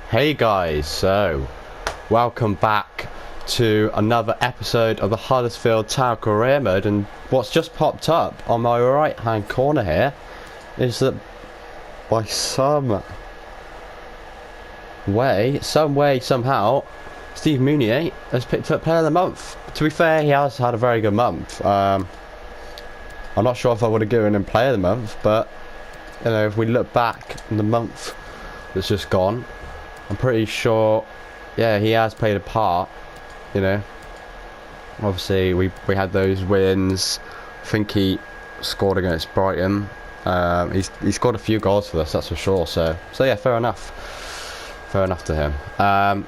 Hey guys, so welcome back to another episode of the Huddersfield Town Career Mode, and what's just popped up on my right hand corner here is that by some way, somehow, Steve Mounier has picked up Player of the Month. To be fair, he has had a very good month. I'm not sure if I would have given him Player of the Month, but you know, if we look back in the month that's just gone, I'm pretty sure, yeah, he has played a part, you know. Obviously, we had those wins. I think he scored against Brighton. He scored a few goals for us, that's for sure. So yeah, fair enough. Fair enough to him.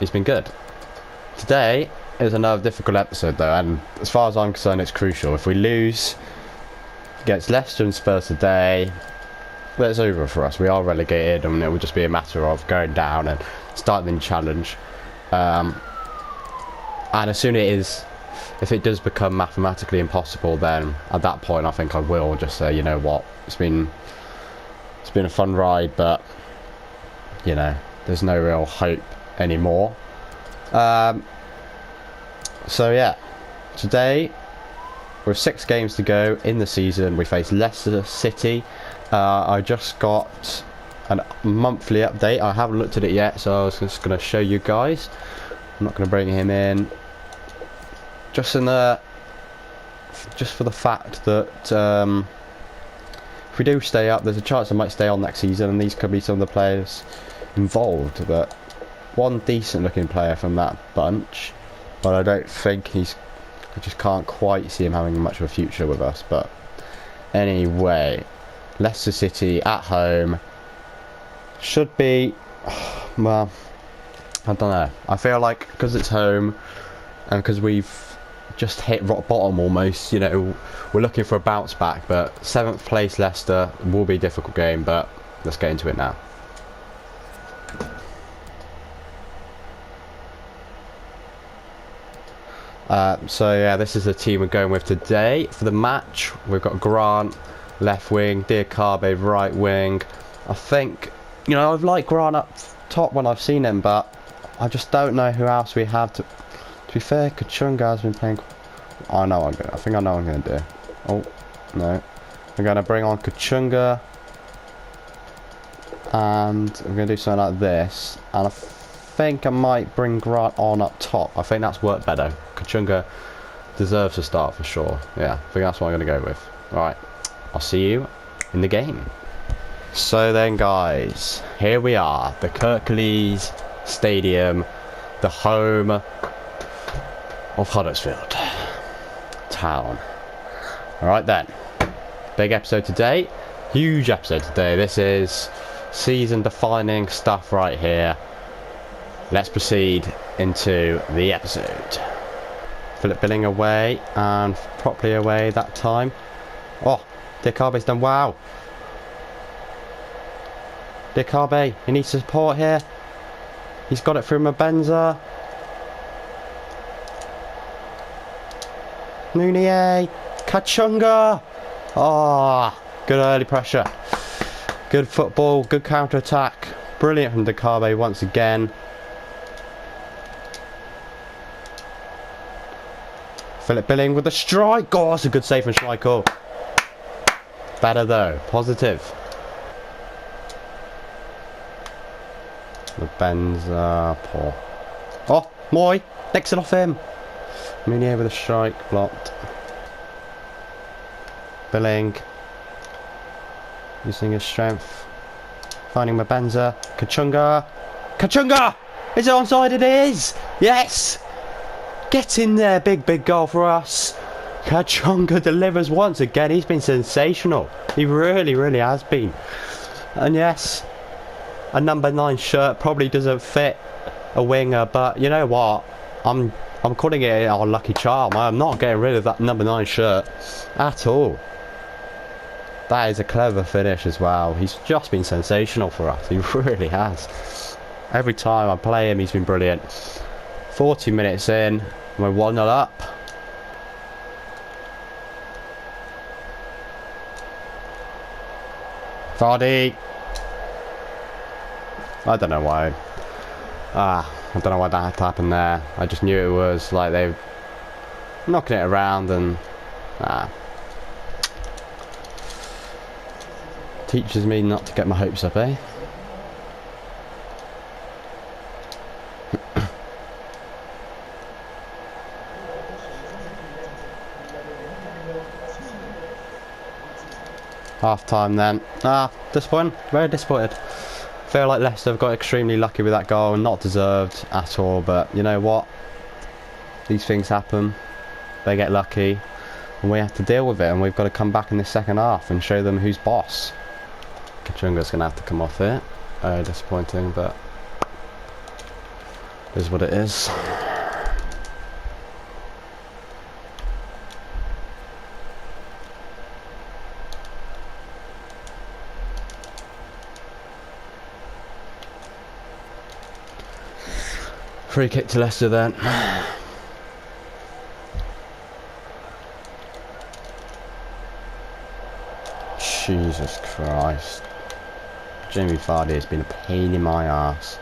He's been good. Today is another difficult episode, though, and as far as I'm concerned, it's crucial. If we lose against Leicester and Spurs today, it's over for us. We are relegated, and it will just be a matter of going down and starting the new challenge. And as soon as if it does become mathematically impossible, then at that point I think I will just say, you know what, it's been a fun ride, but you know, there's no real hope anymore. So yeah, today with 6 games to go in the season, we face Leicester City. I just got a monthly update. I haven't looked at it yet, so I was just going to show you guys. I'm not going to bring him in, just for the fact that if we do stay up, there's a chance I might stay on next season, and these could be some of the players involved. But one decent looking player from that bunch, but I don't think I just can't quite see him having much of a future with us. But anyway, Leicester City at home should be, well, I don't know. I feel like because it's home and because we've just hit rock bottom almost, you know, we're looking for a bounce back. But 7th place Leicester will be a difficult game, but let's get into it now. So yeah, this is the team we're going with today for the match. We've got Grant left wing, Diakabe right wing. I think, you know, I've liked Grant up top when I've seen him, but I just don't know who else we have to be fair, Kachunga has been playing. I think I know what I'm gonna do. Oh no, I'm gonna bring on Kachunga, and I'm gonna do something like this, and I think I might bring Grant on up top. I think that's worked better. Kachunga deserves to start for sure. Yeah, I think that's what I'm gonna go with. Alright, I'll see you in the game. So then guys, here we are, the Kirklees Stadium, the home of Huddersfield Town. Alright then, big episode today, huge episode today. This is season defining stuff right here. Let's proceed into the episode. Philip Billing away, and properly away that time. Oh, Diakabe's done wow. Diakabe, he needs support here. He's got it through Mabenza. Mounier, Kachunga. Ah, good early pressure. Good football, good counter attack. Brilliant from Diakabe once again. Philip Billing with a strike. Oh, that's a good save from Schmeichel. Better though, positive. Mabenza, poor. Oh, Moy, nicks it off him. Mounier with a strike, blocked. Billing using his strength, finding Mabenza. Kachunga, Kachunga! Is it onside? It is! Yes! Get in there, big goal for us. Kachunga delivers once again. He's been sensational. He really has been. And yes, a number 9 shirt probably doesn't fit a winger, but you know what? I'm calling it our lucky charm. I'm not getting rid of that number 9 shirt at all. That is a clever finish as well. He's just been sensational for us. He really has. Every time I play him, he's been brilliant. 40 minutes in, we're 1-0 up. Vardy. I don't know why. I don't know why that had to happen there. I just knew it was like they were knocking it around and teaches me not to get my hopes up, eh? Half time then. Disappointed. Very disappointed. Feel like Leicester have got extremely lucky with that goal and not deserved at all, but you know what? These things happen. They get lucky and we have to deal with it, and we've got to come back in the second half and show them who's boss. Kachunga's going to have to come off it. Disappointing, but it is what it is. Free kick to Leicester then. Jesus Christ. Jamie Vardy has been a pain in my arse.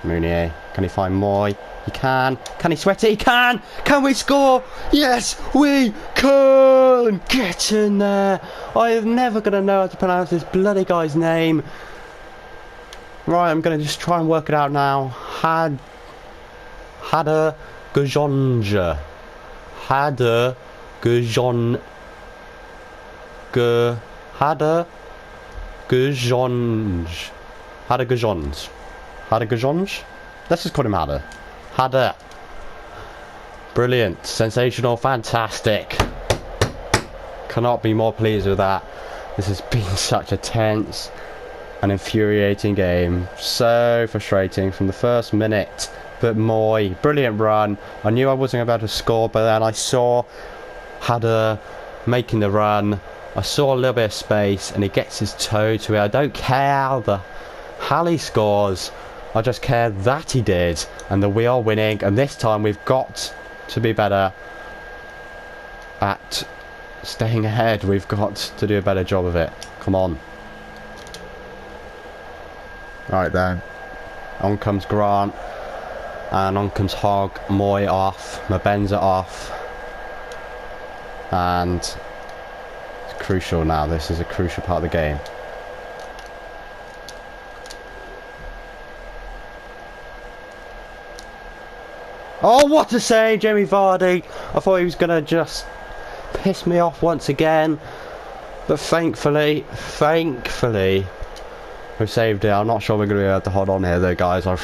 Mounier, can he find Moy? He can. Can he sweat it? He can! Can we score? Yes, we can! Get in there! I am never going to know how to pronounce this bloody guy's name. Right, I'm going to just try and work it out now. Hada Gajonja. Hada Gajon. Hada Gajonj. Hada Gajonj. Hada Gajonj? Let's just call him Hada. Hada. Brilliant. Sensational. Fantastic. Cannot be more pleased with that. This has been such a tense and infuriating game. So frustrating from the first minute. But Moy, brilliant run. I knew I wasn't about to score, but then I saw Hada making the run. I saw a little bit of space and he gets his toe to it. I don't care how he scores. I just care that he did and that we are winning, and this time we've got to be better at staying ahead. We've got to do a better job of it. Come on. Right then. On comes Grant. And on comes Hogg. Moy off. Mabenza off. And it's crucial now. This is a crucial part of the game. Oh, what a save, Jamie Vardy. I thought he was going to just piss me off once again. But thankfully, we saved it. I'm not sure we're going to be able to hold on here though, guys. I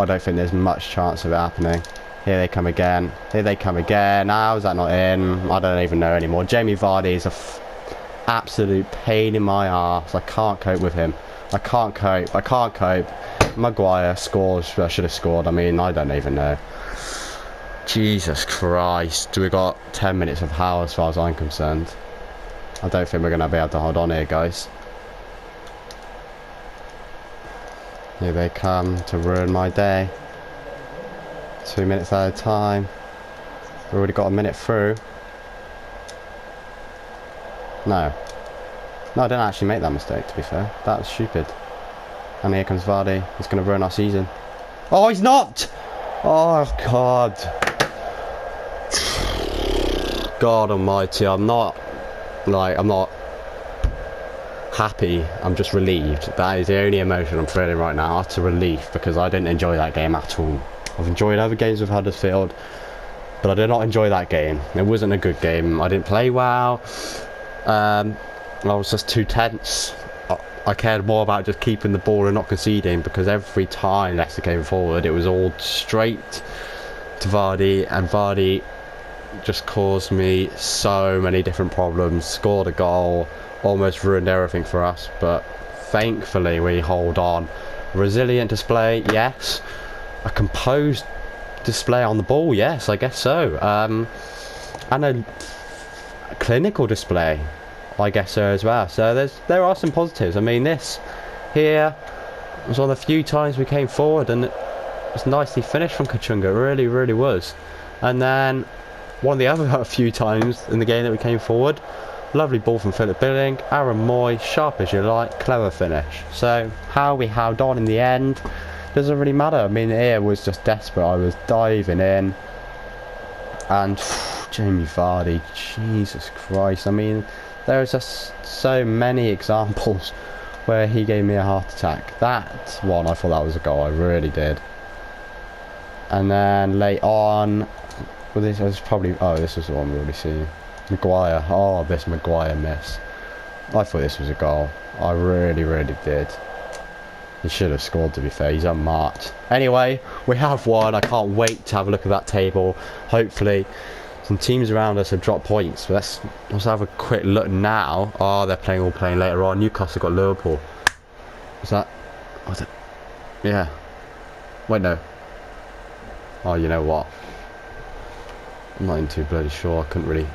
don't think there's much chance of it happening. Here they come again. Here they come again. How is that not in? I don't even know anymore. Jamie Vardy is a absolute pain in my arse. I can't cope with him. I can't cope. Maguire scores. I should have scored. I mean, I don't even know. Jesus Christ. We got 10 minutes of hell as far as I'm concerned. I don't think we're going to be able to hold on here, guys. Here they come to ruin my day. 2 minutes at a time. We've already got a minute through. No, I didn't actually make that mistake, to be fair. That was stupid. And here comes Vardy. He's going to ruin our season. Oh, he's not! Oh, God. God almighty, I'm not happy. I'm just relieved. That is the only emotion I'm feeling right now. Utter relief, because I didn't enjoy that game at all. I've enjoyed other games with Huddersfield, but I did not enjoy that game. It wasn't a good game. I didn't play well. I was just too tense. I cared more about just keeping the ball and not conceding, because every time Leicester came forward, it was all straight to Vardy, and Vardy just caused me so many different problems. Scored a goal, almost ruined everything for us, but thankfully we hold on. Resilient display, yes. A composed display on the ball, yes, I guess so. And a clinical display, I guess so as well. So there are some positives. I mean, this here was one of the few times we came forward and it was nicely finished from Kachunga. It really, really was. And then one the other a few times in the game that we came forward. Lovely ball from Philip Billing, Aaron Moy, sharp as you like, clever finish. So how we held on in the end doesn't really matter. I mean, it was just desperate. I was diving in, and Jamie Vardy, Jesus Christ. I mean, there is just so many examples where he gave me a heart attack. That one, I thought that was a goal. I really did. And then late on, well, this was probably, oh, this was the one we already seen. Maguire, oh, this Maguire miss. I thought this was a goal. I really, really did. He should have scored, to be fair. He's unmarked. Anyway, we have won. I can't wait to have a look at that table. Hopefully, some teams around us have dropped points. But let's have a quick look now. Oh, they're all playing later on. Newcastle got Liverpool. Was that? Was it? Yeah. Wait, no. Oh, you know what? I'm not even too bloody sure. I couldn't really.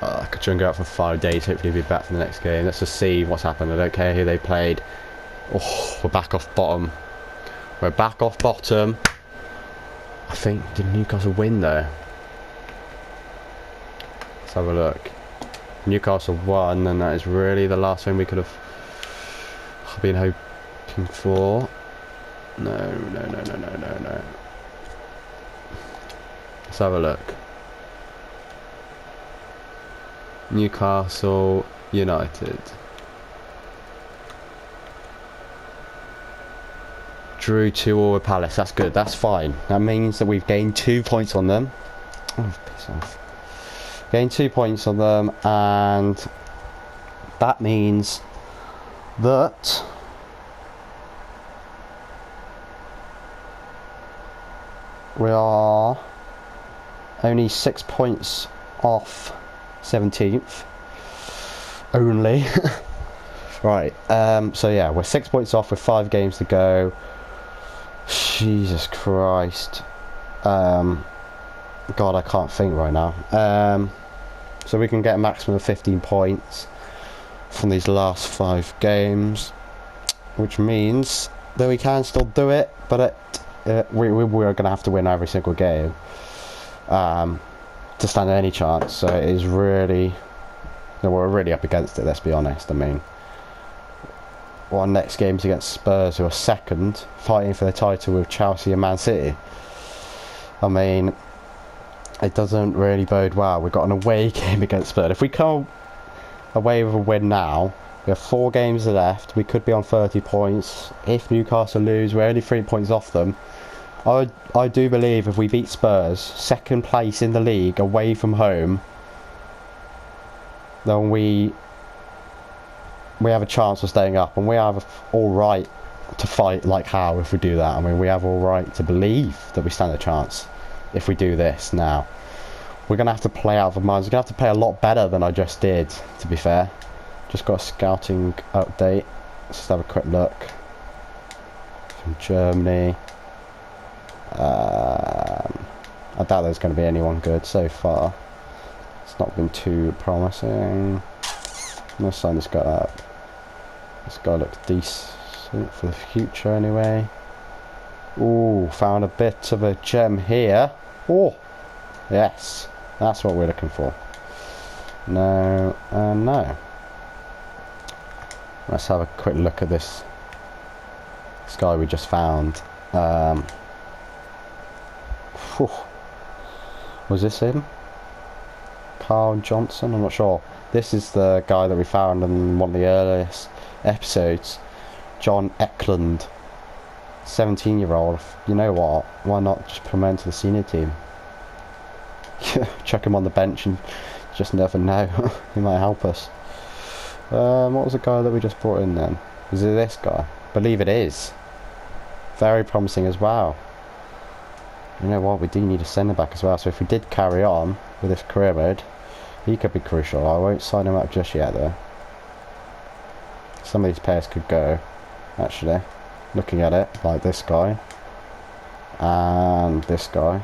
I could try and go out for 5 days. Hopefully, be back for the next game. Let's just see what's happened. I don't care who they played. Oh, we're back off bottom. We're back off bottom. I think, did Newcastle win though? Let's have a look. Newcastle won, and that is really the last thing we could have been hoping for. No. Let's have a look. Newcastle United drew 2-2 with Palace. That's good. That's fine. That means that we've gained 2 points on them. Oh, piss off. Gained 2 points on them, and that means that we are only 6 points off 17th only. Right, so yeah, we're 6 points off with 5 games to go. Jesus Christ. God, I can't think right now. So we can get a maximum of 15 points from these last 5 games, which means that we can still do it, but we're going to have to win every single game to stand any chance. So it is really, we're really up against it, let's be honest. I mean, our next game is against Spurs, who are second, fighting for the title with Chelsea and Man City. I mean, it doesn't really bode well. We've got an away game against Spurs. If we come away with a win now, we have 4 games left. We could be on 30 points. If Newcastle lose, we're only 3 points off them. I do believe if we beat Spurs, second place in the league, away from home, then we have a chance of staying up, and we have all right to fight like how if we do that. I mean, we have all right to believe that we stand a chance if we do this now. We're going to have to play out of our minds. We're going to have to play a lot better than I just did, to be fair. Just got a scouting update. Let's just have a quick look. From Germany. I doubt there's going to be anyone good so far. It's not been too promising. I'm going to sign this guy up. This guy looks decent for the future anyway. Ooh, found a bit of a gem here. Oh, yes. That's what we're looking for. No, and no. Let's have a quick look at this guy we just found. Was this him? Carl Johnson? I'm not sure. This is the guy that we found in one of the earliest episodes. John Eklund. 17-year-old. You know what? Why not just promote to the senior team? Chuck him on the bench and just never know. He might help us. What was the guy that we just brought in then? Is it this guy? I believe it is. Very promising as well. You know what? We do need a centre back as well. So if we did carry on with this career mode, he could be crucial. I won't sign him up just yet though. Some of these players could go, actually. Looking at it, like this guy. And this guy.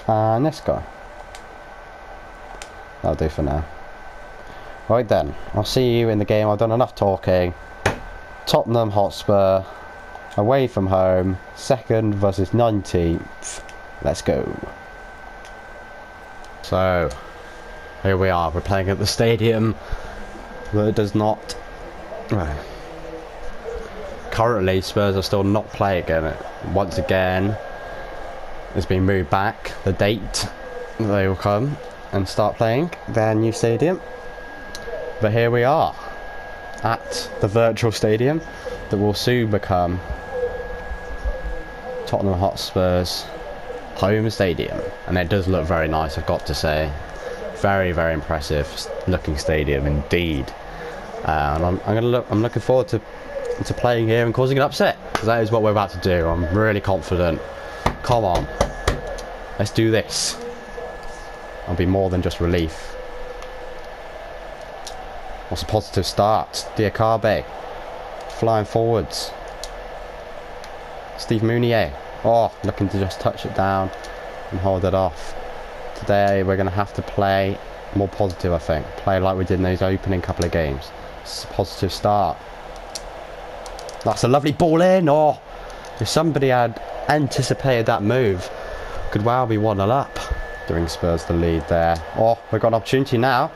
And this guy. That'll do for now. Right then, I'll see you in the game. I've done enough talking. Tottenham Hotspur Away from home, 2nd versus 19th. Let's go. So, here we are. We're playing at the stadium that does not... Currently, Spurs are still not playing again. Once again, it's been moved back. The date they will come and start playing their new stadium. But here we are at the virtual stadium that will soon become Tottenham Hotspur's home stadium, and it does look very nice, I've got to say. Very, very impressive looking stadium indeed. And I'm looking forward to playing here and causing an upset, because that is what we're about to do. I'm really confident. Come on, let's do this. I'll be more than just relief. What's a positive start? Diakabe flying forwards. Steve Mounier, oh, looking to just touch it down and hold it off. Today we're going to have to play more positive, I think. Play like we did in those opening couple of games. It's a positive start. That's a lovely ball in. Oh, if somebody had anticipated that move, could well be 1-0 up, giving Spurs the lead there. Oh, we've got an opportunity now.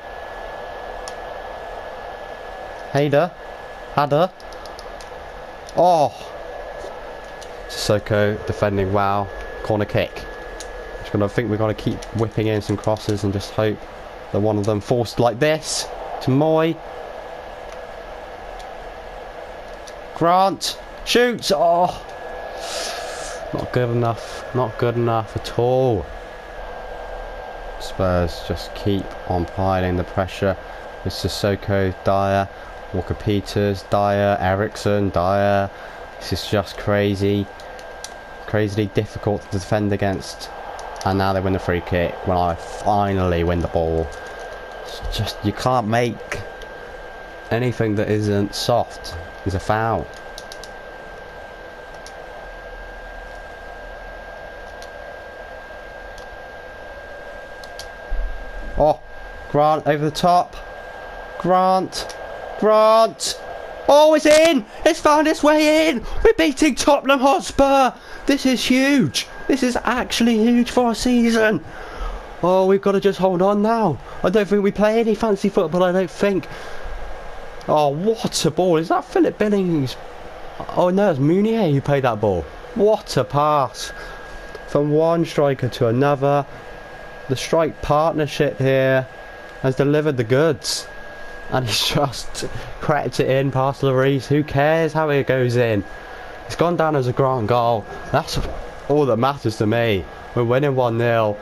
Hadder. Oh, Sissoko defending well. Corner kick. I think we're going to keep whipping in some crosses and just hope that one of them forced like this to Moy. Grant shoots. Oh, not good enough. Not good enough at all. Spurs just keep on piling the pressure with Sissoko, Dyer, Walker-Peters, Dyer, Ericsson, Dyer. This is just crazily difficult to defend against. And now they win the free kick when I finally win the ball. It's just, you can't make anything that isn't soft is a foul. Oh, Grant over the top. Grant. Oh, it's in! It's found its way in! We're beating Tottenham Hotspur! This is huge! This is actually huge for our season! Oh, we've got to just hold on now. I don't think we play any fancy football, I don't think. Oh, what a ball. Is that Philip Billings? Oh no, it's Mounier who played that ball. What a pass. From one striker to another. The strike partnership here has delivered the goods. And he's just cracked it in past Lloris. Who cares how it goes in? It's gone down as a Grant goal. That's all that matters to me. We're winning 1-0.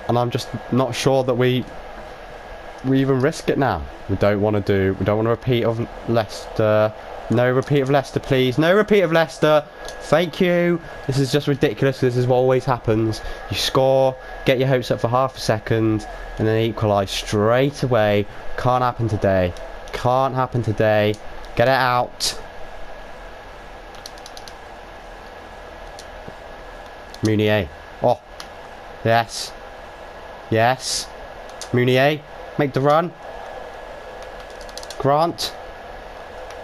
And I'm just not sure that we even risk it now. We don't want to repeat of Leicester. No repeat of Leicester, please. No repeat of Leicester. Thank you. This is just ridiculous. This is what always happens. You score, get your hopes up for half a second, and then equalise straight away. Can't happen today. Can't happen today. Get it out. Mounier. Oh. Yes. Yes. Mounier. Make the run. Grant.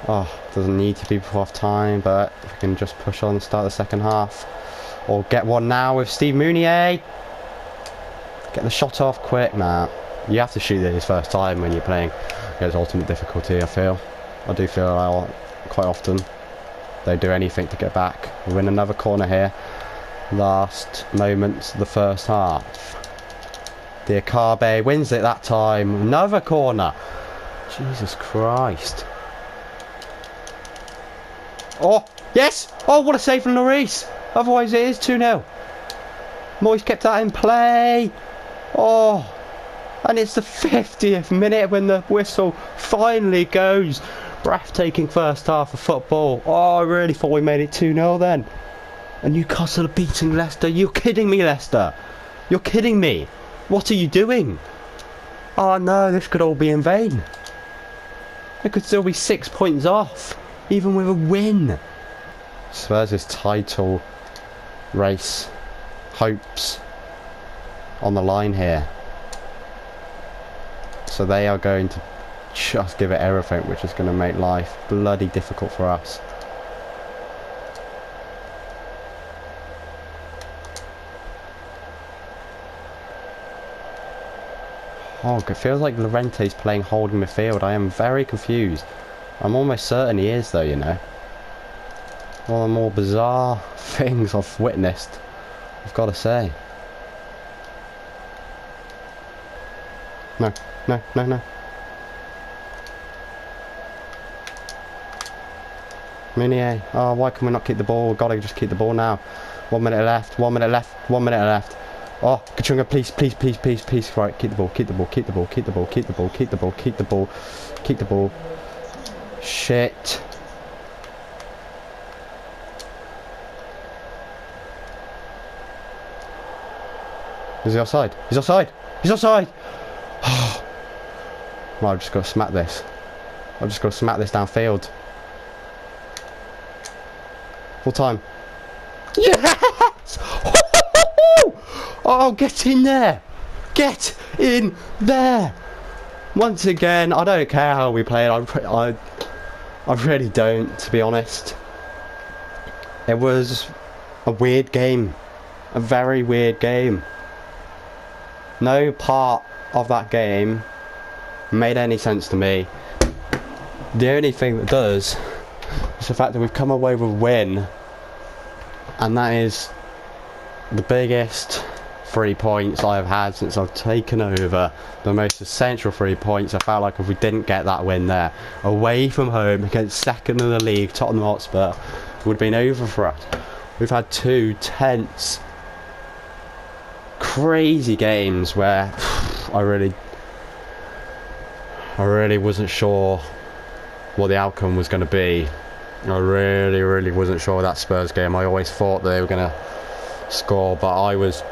Oh, doesn't need to be before half time, but if we can just push on and start the second half. Or get one now with Steve Mounier. Get the shot off quick. Nah, you have to shoot it his first time when you're playing against ultimate difficulty, I feel. I do feel quite often they do anything to get back. We win another corner here. Last moments of the first half. Diakabe wins it that time. Another corner. Jesus Christ. Oh, yes! Oh, what a save from Lloris! Otherwise it is 2-0. Moyes kept that in play. Oh, and it's the 50th minute when the whistle finally goes. Breathtaking first half of football. Oh, I really thought we made it 2-0 then. And Newcastle are beating Leicester. You're kidding me, Leicester. You're kidding me. What are you doing? Oh no, this could all be in vain. It could still be 6 points off, even with a win. Spurs' title race hopes on the line here. So they are going to just give it everything, which is going to make life bloody difficult for us. Oh, it feels like Llorente's playing holding midfield. I am very confused. I'm almost certain he is, though, you know. One of the more bizarre things I've witnessed, I've got to say. No, no, no, no. Meunier. Oh, why can we not keep the ball? We've got to just keep the ball now. 1 minute left, 1 minute left, 1 minute left. Oh, Kachunga, please, please, please, please, please. Right, keep the ball, keep the ball, keep the ball, keep the ball, keep the ball, keep the ball, keep the ball, keep the ball. Shit. Is he offside? He's offside! He's offside! Well, I've just got to smack this. I've just got to smack this downfield. Full time. Yes! Oh, get in there! Get in there! Once again, I don't care how we play it. I really don't, to be honest. It was a weird game. A very weird game. No part of that game made any sense to me. The only thing that does is the fact that we've come away with a win, and that is the biggest 3 points I've had since I've taken over. The most essential 3 points. I felt like if we didn't get that win there, away from home against second in the league, Tottenham Hotspur, it would have been over for us. We've had 2 tense, crazy games where I really wasn't sure what the outcome was going to be. I really wasn't sure of that Spurs game. I always thought they were going to score, but I was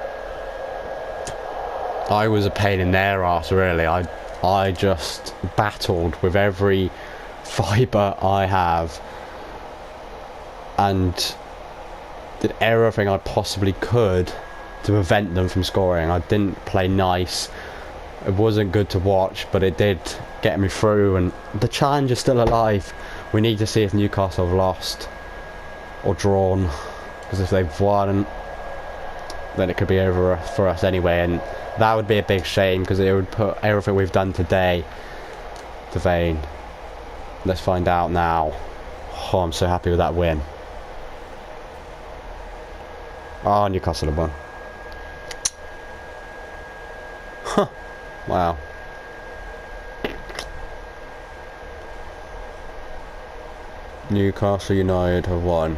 a pain in their arse, really. I just battled with every fibre I have and did everything I possibly could to prevent them from scoring. I didn't play nice. It wasn't good to watch, but it did get me through, and the challenge is still alive. We need to see if Newcastle have lost or drawn, because if they've won, then it could be over for us anyway, and that would be a big shame because it would put everything we've done today to vain. Let's find out now. Oh, I'm so happy with that win. Oh, Newcastle have won. Huh. Wow. Newcastle United have won.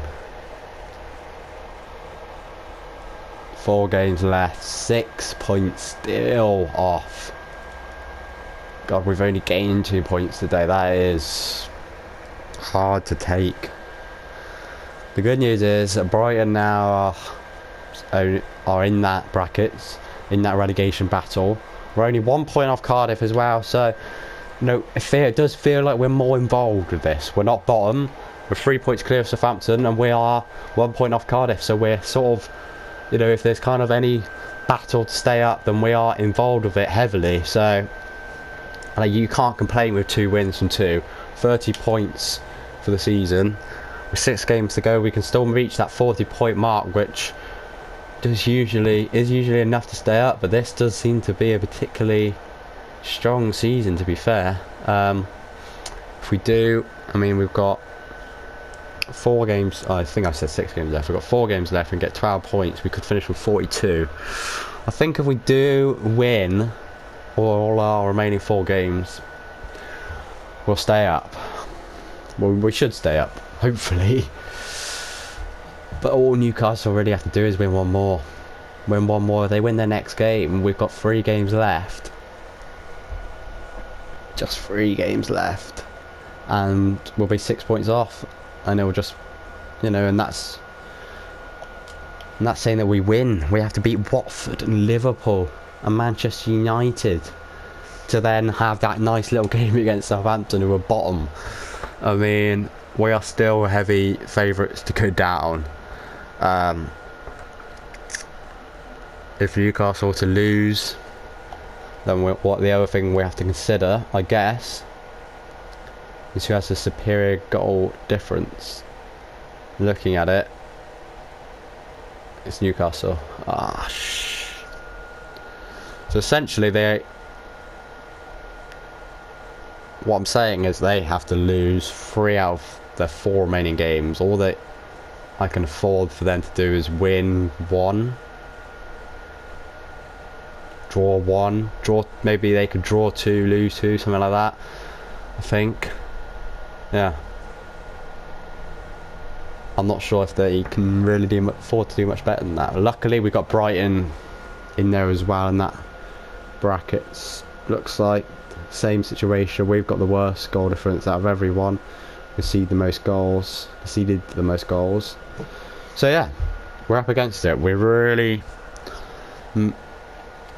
4 games left, 6 points still off. God, we've only gained 2 points today. That is hard to take. The good news is that Brighton now are in that brackets, in that relegation battle. We're only 1 point off Cardiff as well, so you know, it does feel like we're more involved with this. We're not bottom, we're 3 points clear of Southampton, and we are 1 point off Cardiff, so we're sort of, you know, if there's kind of any battle to stay up, then we are involved with it heavily. So you can't complain with 2 wins from 2. 30 points for the season. With 6 games to go, we can still reach that 40-point mark, which is usually enough to stay up. But this does seem to be a particularly strong season, to be fair. If we do, I mean, we've got 4 games. I think I said 6 games left. We've got 4 games left and get 12 points. We could finish with 42. I think if we do win all our remaining 4 games, we'll stay up. Well, we should stay up, hopefully. But all Newcastle really have to do is win 1 more. Win 1 more. If they win their next game, we've got 3 games left. Just 3 games left. And we'll be 6 points off. And it'll just, you know, and that's saying that we win. We have to beat Watford and Liverpool and Manchester United to then have that nice little game against Southampton, who are bottom. I mean, we are still heavy favourites to go down. If Newcastle were to lose, then what the other thing we have to consider, I guess, is who has the superior goal difference. Looking at it, it's Newcastle. So essentially, what I'm saying is they have to lose 3 out of their 4 remaining games. All that I can afford for them to do is win 1, draw 1, maybe they could draw 2, lose 2, something like that, I think. Yeah, I'm not sure if they can really afford to do much better than that. Luckily we got Brighton in there as well in that brackets. Looks like same situation. We've got the worst goal difference out of everyone. Conceded the most goals. So yeah, we're up against it. We really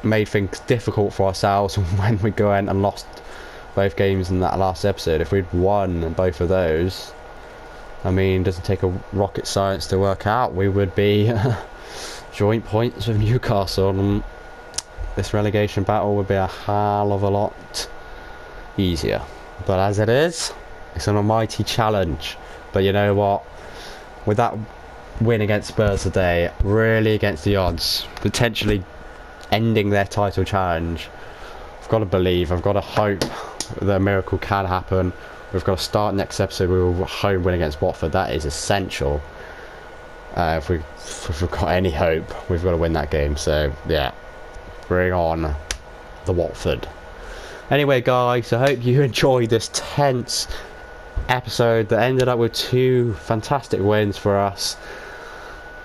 made things difficult for ourselves when we go in and lost both games in that last episode. If we'd won both of those, I mean, it doesn't take a rocket science to work out, we would be joint points with Newcastle, and this relegation battle would be a hell of a lot easier. But as it is, it's an almighty challenge. But you know what, with that win against Spurs today, really against the odds, potentially ending their title challenge, I've got to believe, I've got to hope that a miracle can happen. We've got to start next episode with a home win against Watford. That is essential. If we've got any hope, we've got to win that game. So yeah, bring on the Watford. Anyway guys, I hope you enjoyed this tense episode that ended up with 2 fantastic wins for us.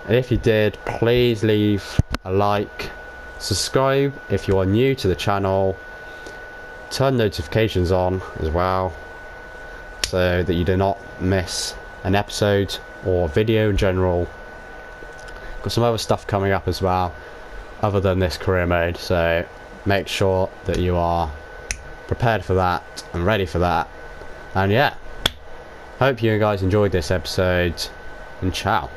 And if you did, please leave a like, subscribe if you are new to the channel, turn notifications on as well, so that you do not miss an episode or video in general. Got some other stuff coming up as well, other than this career mode, so make sure that you are prepared for that and ready for that. And yeah, hope you guys enjoyed this episode, and ciao.